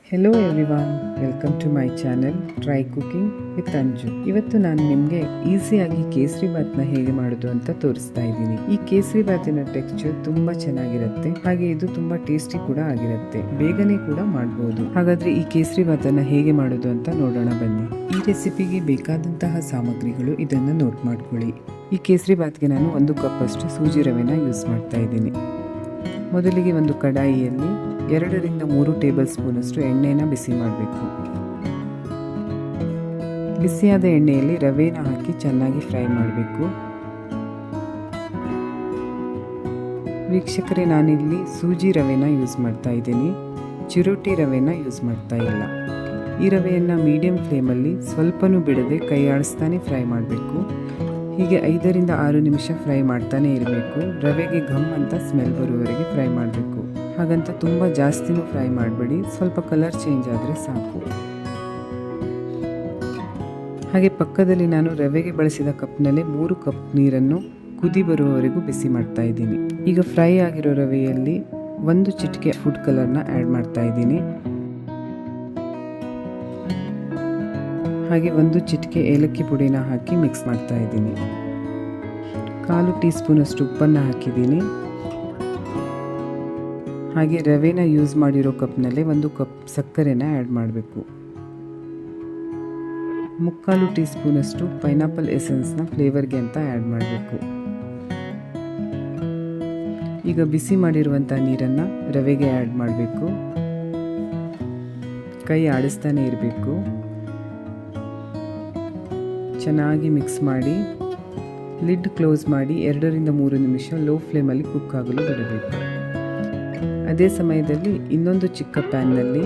Hello everyone, welcome to my channel try cooking with Anju. ಇವತ್ತು ನಾನು ನಿಮಗೆ ಈಸಿಯಾಗಿ ಕೇಸರಿ ಬಾತ್ನ ಹೇಗೆ ಮಾಡೋದು ಅಂತ ತೋರಿಸ್ತಾ ಇದ್ದೀನಿ. ಈ ಕೇಸರಿ ಬಾತಿನ ಟೆಕ್ಸ್ಚರ್ ತುಂಬಾ ಚೆನ್ನಾಗಿರುತ್ತೆ, ಹಾಗೆ ಇದು ತುಂಬಾ ಟೇಸ್ಟಿ ಕೂಡ ಆಗಿರುತ್ತೆ. ಬೇಗನೆ ಕೂಡ ಮಾಡಬಹುದು. ಹಾಗಾದ್ರೆ ಈ ಕೇಸರಿ ಬಾತನ್ನ ಹೇಗೆ ಮಾಡೋದು ಅಂತ ನೋಡೋಣ ಬನ್ನಿ. ಈ ರೆಸಿಪಿಗೆ ಬೇಕಾದಂತಹ ಸಾಮಗ್ರಿಗಳು ಇದನ್ನು ನೋಟ್ ಮಾಡ್ಕೊಳ್ಳಿ. ಈ ಕೇಸರಿ ಬಾತ್ಗೆ ನಾನು 1 ಕಪ್ ಅಷ್ಟು ಸೂಜಿ ರವೆನ ಯೂಸ್ ಮಾಡ್ತಾ ಇದ್ದೀನಿ. ಮೊದಲಿಗೆ ಒಂದು ಕಡಾಯಿಯಲ್ಲಿ 2 ರಿಂದ 3 ಟೇಬಲ್ ಸ್ಪೂನ್ ಅಷ್ಟು ಎಣ್ಣೆನ ಬಿಸಿ ಮಾಡಬೇಕು. ಬಿಸಿಯಾದ ಎಣ್ಣೆಯಲ್ಲಿ ರವೆನ ಹಾಕಿ ಚೆನ್ನಾಗಿ ಫ್ರೈ ಮಾಡಬೇಕು. ವೀಕ್ಷಕರೇ, ನಾನಿಲ್ಲಿ ಸೂಜಿ ರವೆನ ಯೂಸ್ ಮಾಡ್ತಾ ಇದ್ದೀನಿ, ಚಿರೋಟಿ ರವೆನ ಯೂಸ್ ಮಾಡ್ತಾ ಇಲ್ಲ. ಈ ರವೆಯನ್ನು ಮೀಡಿಯಂ ಫ್ಲೇಮಲ್ಲಿ ಸ್ವಲ್ಪನೂ ಬಿಡದೆ ಕೈ ಆಡಿಸ್ತಾನೆ ಫ್ರೈ ಮಾಡಬೇಕು. ಹೀಗೆ 5 ರಿಂದ 6 ನಿಮಿಷ ಫ್ರೈ ಮಾಡ್ತಾನೆ ಇರಬೇಕು. ರವೆಗೆ ಘಮ್ ಅಂತ ಸ್ಮೆಲ್ ಬರುವವರೆಗೆ ಫ್ರೈ ಮಾಡಬೇಕು. ಹಾಗಂತ ತುಂಬ ಜಾಸ್ತಿನೂ ಫ್ರೈ ಮಾಡಬೇಡಿ, ಸ್ವಲ್ಪ ಕಲರ್ ಚೇಂಜ್ ಆದರೆ ಸಾಕು. ಹಾಗೆ ಪಕ್ಕದಲ್ಲಿ ನಾನು ರವೆಗೆ ಬಳಸಿದ ಕಪ್ನಲ್ಲೇ 3 ಕಪ್ ನೀರನ್ನು ಕುದಿ ಬರುವವರೆಗೂ ಬಿಸಿ ಮಾಡ್ತಾ ಇದ್ದೀನಿ. ಈಗ ಫ್ರೈ ಆಗಿರೋ ರವೆಯಲ್ಲಿ 1 ಚಿಟಿಕೆ ಫುಡ್ ಕಲರ್ನ ಆ್ಯಡ್ ಮಾಡ್ತಾ ಇದ್ದೀನಿ. ಹಾಗೆ 1 ಚಿಟಿಕೆ ಏಲಕ್ಕಿ ಪುಡಿನ ಹಾಕಿ ಮಿಕ್ಸ್ ಮಾಡ್ತಾ ಇದ್ದೀನಿ. 1/4 ಟೀ ಸ್ಪೂನ್ ಅಷ್ಟು ಉಪ್ಪನ್ನು ಹಾಕಿದ್ದೀನಿ. ಹಾಗೆ ರವೆನ ಯೂಸ್ ಮಾಡಿರೋ ಕಪ್ನಲ್ಲೇ 1 ಕಪ್ ಸಕ್ಕರೆನ ಆ್ಯಡ್ ಮಾಡಬೇಕು. 3/4 ಟೀ ಸ್ಪೂನ್ ಅಷ್ಟು ಪೈನಾಪಲ್ ಎಸೆನ್ಸ್ನ ಫ್ಲೇವರ್ಗೆ ಅಂತ ಆ್ಯಡ್ ಮಾಡಬೇಕು. ಈಗ ಬಿಸಿ ಮಾಡಿರುವಂಥ ನೀರನ್ನು ರವೆಗೆ ಆ್ಯಡ್ ಮಾಡಬೇಕು. ಕೈ ಆಡಿಸ್ತಾನೆ ಇರಬೇಕು. ಚೆನ್ನಾಗಿ ಮಿಕ್ಸ್ ಮಾಡಿ ಲಿಡ್ ಕ್ಲೋಸ್ ಮಾಡಿ 2 ರಿಂದ 3 ನಿಮಿಷ ಲೋ ಫ್ಲೇಮಲ್ಲಿ ಕುಕ್ ಆಗಲು ಬಿಡಬೇಕು. ಅದೇ ಸಮಯದಲ್ಲಿ ಇನ್ನೊಂದು ಚಿಕ್ಕ ಪ್ಯಾನ್ನಲ್ಲಿ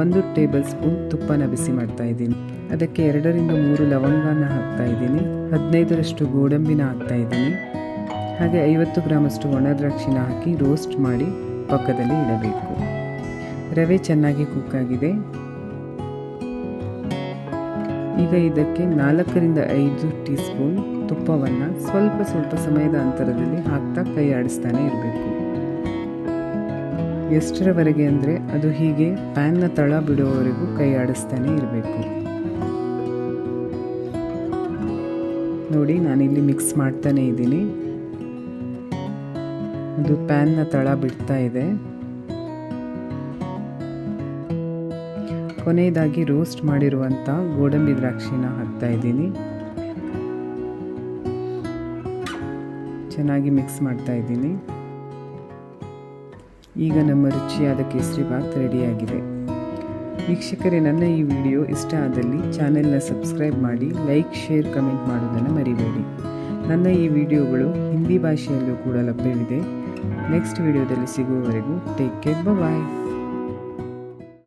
1 ಟೇಬಲ್ ಸ್ಪೂನ್ ತುಪ್ಪನ ಬಿಸಿ ಮಾಡ್ತಾ ಇದ್ದೀನಿ. ಅದಕ್ಕೆ 2 ರಿಂದ 3 ಲವಂಗನ ಹಾಕ್ತಾ ಇದ್ದೀನಿ. 15ರಷ್ಟು ಗೋಡಂಬಿನ ಹಾಕ್ತಾ ಇದ್ದೀನಿ. ಹಾಗೆ 50 ಗ್ರಾಮ್ ಅಷ್ಟು ಒಣ ದ್ರಾಕ್ಷಿನ ಹಾಕಿ ರೋಸ್ಟ್ ಮಾಡಿ ಪಕ್ಕದಲ್ಲಿ ಇಡಬೇಕು. ರವೆ ಚೆನ್ನಾಗಿ ಕುಕ್ ಆಗಿದೆ. ಈಗ ಇದಕ್ಕೆ 4 ರಿಂದ 5 ಟೀ ಸ್ಪೂನ್ ತುಪ್ಪವನ್ನು ಸ್ವಲ್ಪ ಸಮಯದ ಅಂತರದಲ್ಲಿ ಹಾಕ್ತಾ ಕೈ ಆಡಿಸ್ತಾನೆ ಇರಬೇಕು. ಎಷ್ಟರವರೆಗೆ ಅಂದರೆ ಅದು ಹೀಗೆ ಪ್ಯಾನ್ನ ತಳ ಬಿಡುವವರೆಗೂ ಕೈ ಆಡಿಸ್ತಾನೆ ಇರಬೇಕು. ನೋಡಿ, ನಾನಿಲ್ಲಿ ಮಿಕ್ಸ್ ಮಾಡ್ತಾನೆ ಇದ್ದೀನಿ. ಅದು ಪ್ಯಾನ್ನ ತಳ ಬಿಡ್ತಾ ಇದೆ. ಕೊನೆಯದಾಗಿ ರೋಸ್ಟ್ ಮಾಡಿರುವಂಥ ಗೋಡಂಬಿ ದ್ರಾಕ್ಷಿನ ಹಾಕ್ತಾ ಇದ್ದೀನಿ. ಚೆನ್ನಾಗಿ ಮಿಕ್ಸ್ ಮಾಡ್ತಾ ಇದ್ದೀನಿ. ಈಗ ನಮ್ಮ ರುಚಿಯಾದ ಕೇಸರಿ ಬಾತ್ ರೆಡಿಯಾಗಿದೆ. ವೀಕ್ಷಕರೇ, ನನ್ನ ಈ ವಿಡಿಯೋ ಇಷ್ಟ ಆದಲ್ಲಿ ಚಾನೆಲ್ನ ಸಬ್ಸ್ಕ್ರೈಬ್ ಮಾಡಿ, ಲೈಕ್, ಶೇರ್, ಕಮೆಂಟ್ ಮಾಡೋದನ್ನು ಮರಿಬೇಡಿ. ನನ್ನ ಈ ವಿಡಿಯೋಗಳು ಹಿಂದಿ ಭಾಷೆಯಲ್ಲೂ ಕೂಡ ಲಭ್ಯವಿದೆ. ನೆಕ್ಸ್ಟ್ ವಿಡಿಯೋದಲ್ಲಿ ಸಿಗುವವರೆಗೂ ಟೇಕ್ ಕೇರ್, ಬಾಯ್.